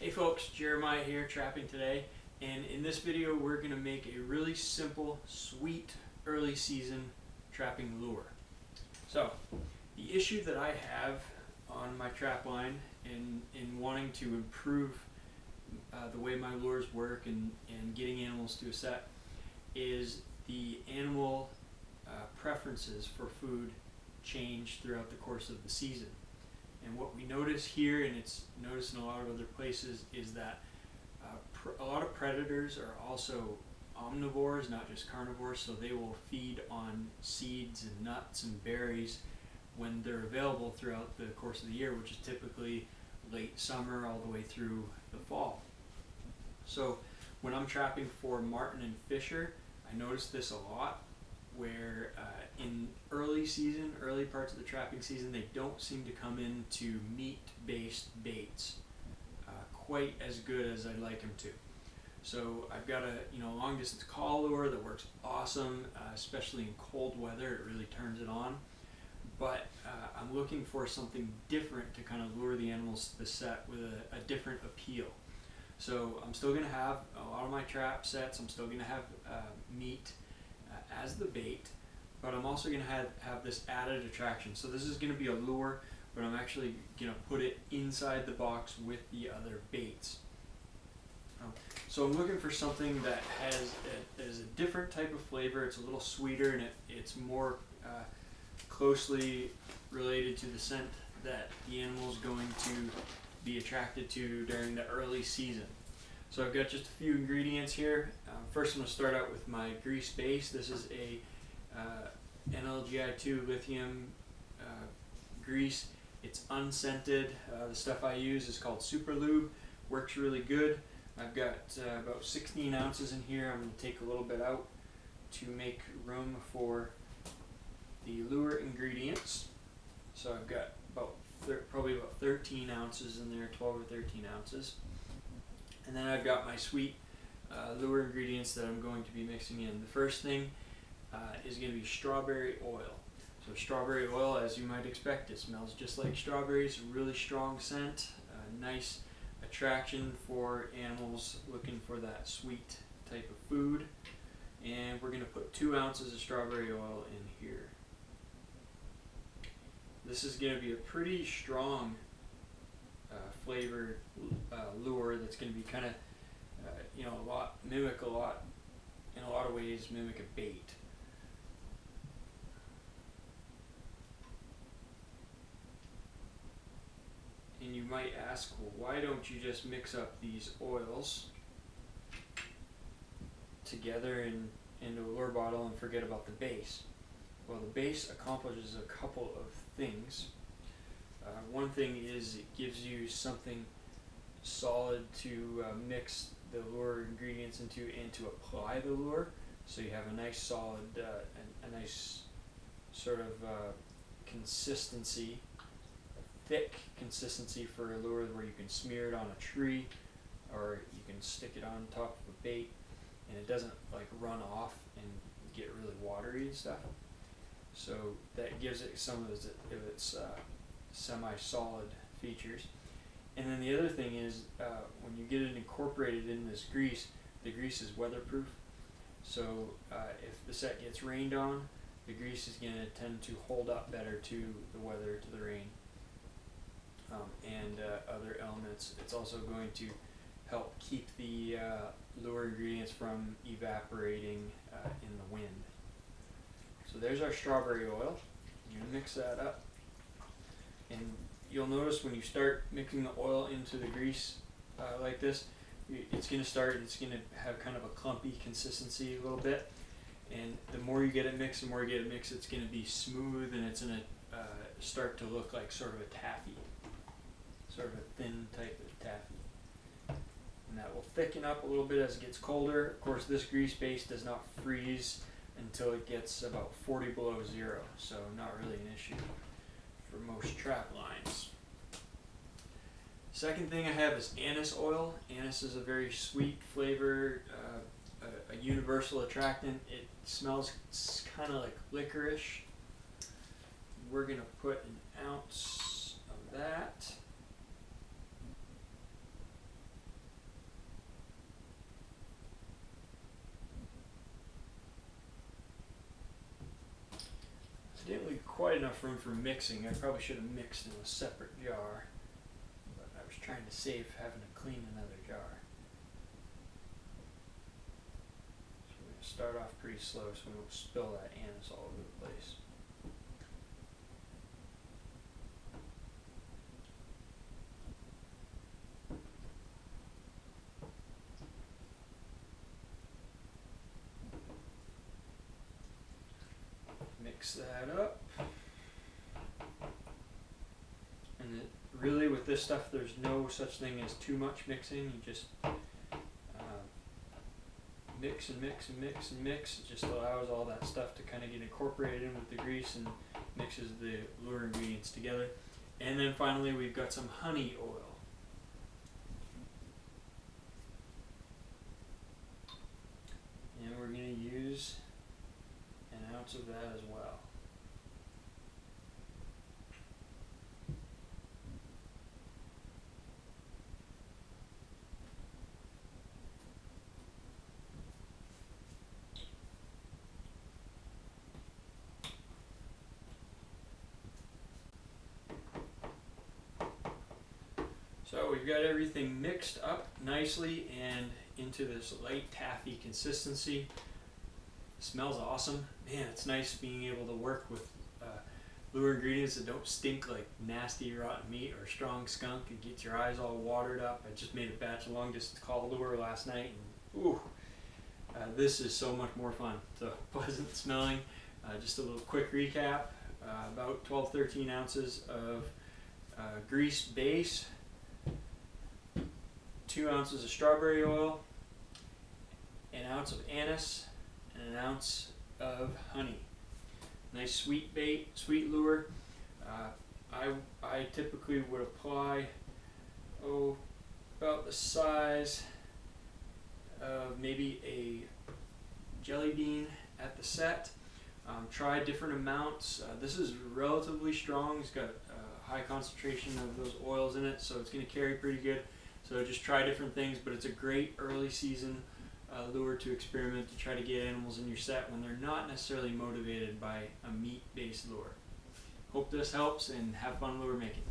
Hey folks, Jeremiah here, trapping today, and in this video we're going to make a really simple, sweet, early season trapping lure. So, the issue that I have on my trap line in wanting to improve the way my lures work and getting animals to a set is the animal preferences for food change throughout the course of the season. And what we notice here, and it's noticed in a lot of other places, is that a lot of predators are also omnivores, not just carnivores, so they will feed on seeds and nuts and berries when they're available throughout the course of the year, which is typically late summer all the way through the fall. So when I'm trapping for marten and fisher, I notice this a lot, where in early parts of the trapping season, they don't seem to come into meat-based baits quite as good as I'd like them to. So I've got a long distance call lure that works awesome, especially in cold weather. It really turns it on. But I'm looking for something different to kind of lure the animals to the set with a different appeal. So I'm still going to have a lot of my trap sets. I'm still going to have meat as the bait, but I'm also going to have this added attraction. So this is going to be a lure, but I'm actually going to put it inside the box with the other baits. So I'm looking for something that has a different type of flavor. It's a little sweeter, and it's more closely related to the scent that the animal is going to be attracted to during the early season. So I've got just a few ingredients here. First I'm going to start out with my grease base. This is a NLGI2 lithium grease. It's unscented. The stuff I use is called Super Lube. Works really good. I've got about 16 ounces in here. I'm going to take a little bit out to make room for the lure ingredients. So I've got probably about 13 ounces in there, 12 or 13 ounces. And then I've got my sweet lure ingredients that I'm going to be mixing in. The first thing is going to be strawberry oil. So strawberry oil, as you might expect, it smells just like strawberries, really strong scent, nice attraction for animals looking for that sweet type of food. And we're going to put 2 ounces of strawberry oil in here. This is going to be a pretty strong flavored lure that's going to be kind of, in a lot of ways, mimic a bait. And you might ask, well, why don't you just mix up these oils together into a lure bottle and forget about the base? Well, the base accomplishes a couple of things. One thing is it gives you something solid to mix the lure ingredients into and to apply the lure, so you have a nice solid, a nice sort of consistency, thick consistency for a lure where you can smear it on a tree or you can stick it on top of a bait and it doesn't like run off and get really watery and stuff. So that gives it some of its semi-solid features. And then the other thing is when you get it incorporated in this grease, the grease is weatherproof. So if the set gets rained on, the grease is going to tend to hold up better to the weather, to the rain, and other elements. It's also going to help keep the lure ingredients from evaporating in the wind. So there's our strawberry oil. You mix that up, and you'll notice when you start mixing the oil into the grease like this, it's going to have kind of a clumpy consistency a little bit, and the more you get it mixed, it's going to be smooth, and it's going to start to look like sort of a taffy, sort of a thin type of taffy. And that will thicken up a little bit as it gets colder. Of course, this grease base does not freeze until it gets about 40 below zero, so not really an issue for most trap lines. Second thing I have is anise oil. Anise is a very sweet flavor, a universal attractant. It smells kind of like licorice. We're going to put an ounce of that. quite enough room for mixing. I probably should have mixed in a separate jar, but I was trying to save having to clean another jar. So we're going to start off pretty slow so we won't spill that anise all over the place. Mix that up. And really with this stuff there's no such thing as too much mixing. You just mix and mix and mix and mix. It just allows all that stuff to kind of get incorporated in with the grease and mixes the lure ingredients together. And then finally we've got some honey oil. And we're going to use an ounce of that as well. So we've got everything mixed up nicely and into this light taffy consistency. Smells awesome. Man, it's nice being able to work with lure ingredients that don't stink like nasty rotten meat or strong skunk and get your eyes all watered up. I just made a batch of long distance call lure last night and ooh, this is so much more fun. So pleasant smelling. Just a little quick recap. About 12-13 ounces of grease base, 2 ounces of strawberry oil, an ounce of anise, and an ounce of honey. Nice sweet bait, sweet lure. I typically would apply about the size of maybe a jelly bean at the set. Try different amounts. This is relatively strong. It's got a high concentration of those oils in it, so it's going to carry pretty good. So just try different things, but it's a great early season lure to experiment to try to get animals in your set when they're not necessarily motivated by a meat-based lure. Hope this helps and have fun lure making.